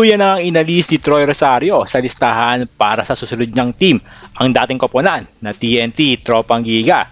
Tuluyan na ang inalis ni Troy Rosario sa listahan para sa susunod niyang team, ang dating koponan na TNT Tropang Giga.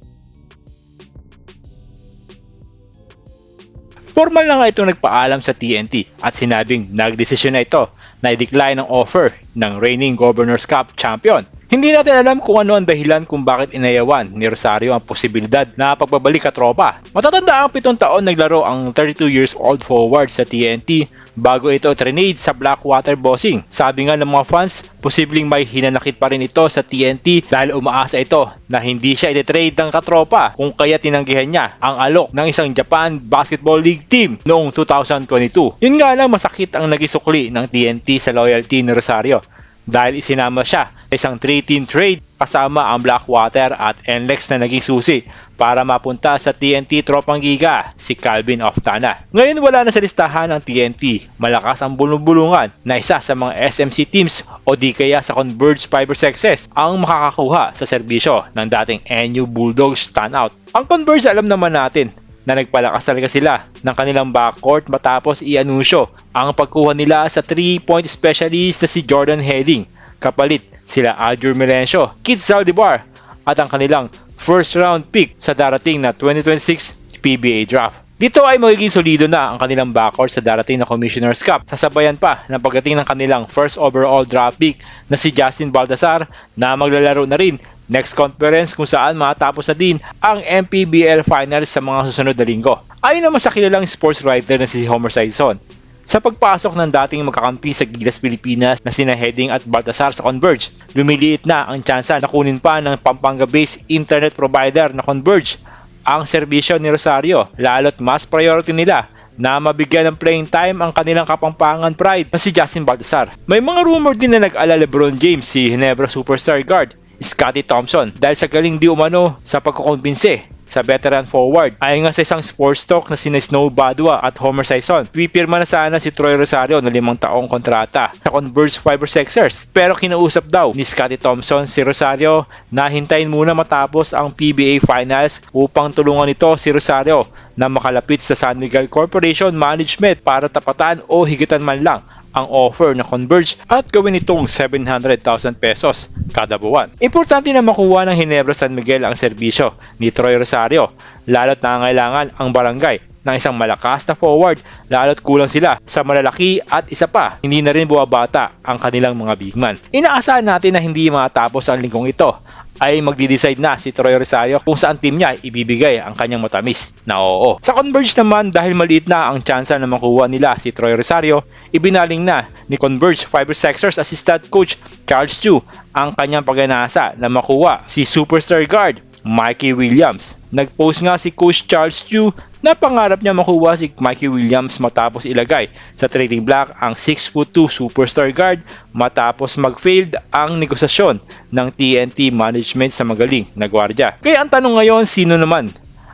Formal na nga itong nagpaalam sa TNT at sinabing nagdesisyon na ito na i-decline ang offer ng reigning Governors Cup champion. Hindi natin alam kung ano ang dahilan kung bakit inayawan ni Rosario ang posibilidad na pagbabalik ka tropa. Matatanda ang 7 taon naglaro ang 32 years old forward sa TNT bago ito trinade sa Blackwater Bossing. Sabi nga ng mga fans, posibleng may hinanakit pa rin ito sa TNT dahil umaasa ito na hindi siya ititrade ng katropa kung kaya tinanggihan niya ang alok ng isang Japan Basketball League team noong 2022. Yun nga lang masakit ang nagisukli ng TNT sa loyalty ni Rosario dahil isinama siya sa isang 3-team trade kasama ang Blackwater at NLEX na naging susi para mapunta sa TNT Tropang Giga, si Calvin Oftana. Ngayon wala na sa listahan ng TNT, malakas ang bulong-bulungan na isa sa mga SMC teams o di kaya sa Converge Fiber Success ang makakakuha sa serbisyo ng dating NU Bulldogs standout. Ang Converge alam naman natin na nagpalakas talaga sila ng kanilang backcourt matapos i-anunsyo ang pagkuha nila sa 3-point specialist na si Jordan Heading. Kapalit sila Adjur Melencio, Kit Zaldivar at ang kanilang first round pick sa darating na 2026 PBA draft. Dito ay magiging solido na ang kanilang backcourt sa darating na Commissioner's Cup. Sasabayan pa ng pagdating ng kanilang first overall draft pick na si Justin Baltasar na maglalaro na rin next conference kung saan matapos na din ang MPBL Finals sa mga susunod na linggo. Ayon naman sa kilalang sports writer na si Homer Sison, sa pagpasok ng dating magkakampi sa Gilas Pilipinas na sina Heading at Baltasar sa Converge, lumiliit na ang tsansa na kunin pa ng Pampanga-based internet provider na Converge ang serbisyo ni Rosario, lalo't mas priority nila na mabigyan ng playing time ang kanilang kapampangan pride na si Justin Baltasar. May mga rumor din na nag-ala LeBron James si Ginebra superstar guard Scottie Thompson dahil sa galing di umano sa pagkukumbinse sa veteran forward. Ayon nga sa isang sports talk na sina Snow Badua at Homer Sison, pipirma na sana si Troy Rosario na 5 taong kontrata sa Converge Fiber Sixers. Pero kinausap daw ni Scottie Thompson si Rosario na hintayin muna matapos ang PBA Finals upang tulungan ito si Rosario na makalapit sa San Miguel Corporation Management para tapatan o higitan man lang ang offer na Converge at gawin itong 700,000 pesos kada buwan. Importante na makuha ng Ginebra San Miguel ang serbisyo ni Troy Rosario, lalo't nangangailangan ang barangay ng isang malakas na forward, lalo't kulang sila sa malalaki at isa pa, hindi na rin buwabata ang kanilang mga bigman. Inaasahan natin na hindi matapos ang linggong ito ay magdi-decide na si Troy Rosario kung saan team niya ibibigay ang kanyang matamis na oo. Sa Converge naman, dahil maliit na ang tsansa na makuha nila si Troy Rosario, ibinaling na ni Converge Fiber Sixers assistant coach Carl Stew ang kanyang pag-anasa na makuha si superstar guard Mikey Williams. Nag-post nga si Coach Charles Stew na pangarap niya makuha si Mikey Williams matapos ilagay sa trading block ang 6'2" superstar guard matapos mag-failed ang negosasyon ng TNT management sa magaling na gwardiya. Kaya ang tanong ngayon, sino naman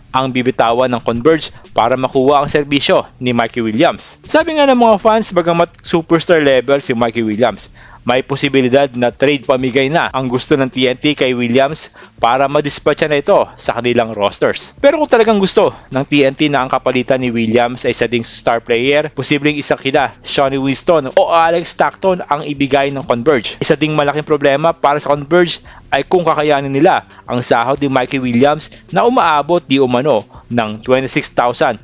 ang bibitawan ng Converge para makuha ang serbisyo ni Mikey Williams? Sabi nga ng mga fans, bagamat superstar level si Mikey Williams, may posibilidad na trade pamigay na ang gusto ng TNT kay Williams para madispatcha na ito sa kanilang rosters. Pero kung talagang gusto ng TNT na ang kapalitan ni Williams ay isa ding star player, posibleng isa kina Shawnee Winston o Alex Stockton ang ibigay ng Converge. Isa ding malaking problema para sa Converge ay kung kakayanin nila ang sahod ni Mikey Williams na umaabot di umano ng $26,000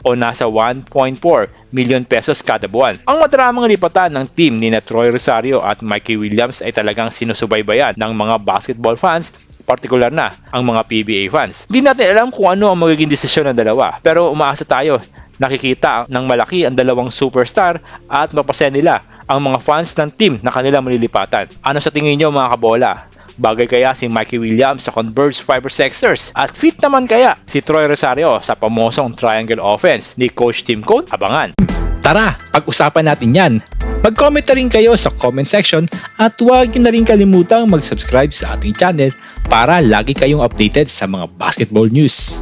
o nasa 1.4 million pesos kada buwan. Ang madaramang lipatan ng team ni Troy Rosario at Mikey Williams ay talagang sinusubaybayan ng mga basketball fans, partikular na ang mga PBA fans. Hindi natin alam kung ano ang magiging desisyon ng dalawa, pero umaasa tayo nakikita ng malaki ang dalawang superstar at mapasaya nila ang mga fans ng team na kanilang malilipatan. Ano sa tingin nyo mga kabola? Bagay kaya si Mikey Williams sa Converge Fiber Sixers? At fit naman kaya si Troy Rosario sa pamosong triangle offense ni Coach Tim Cone? Abangan! Tara, pag-usapan natin yan! Mag-comment na rin kayo sa comment section at huwag nyo na rin kalimutang mag-subscribe sa ating channel para lagi kayong updated sa mga basketball news.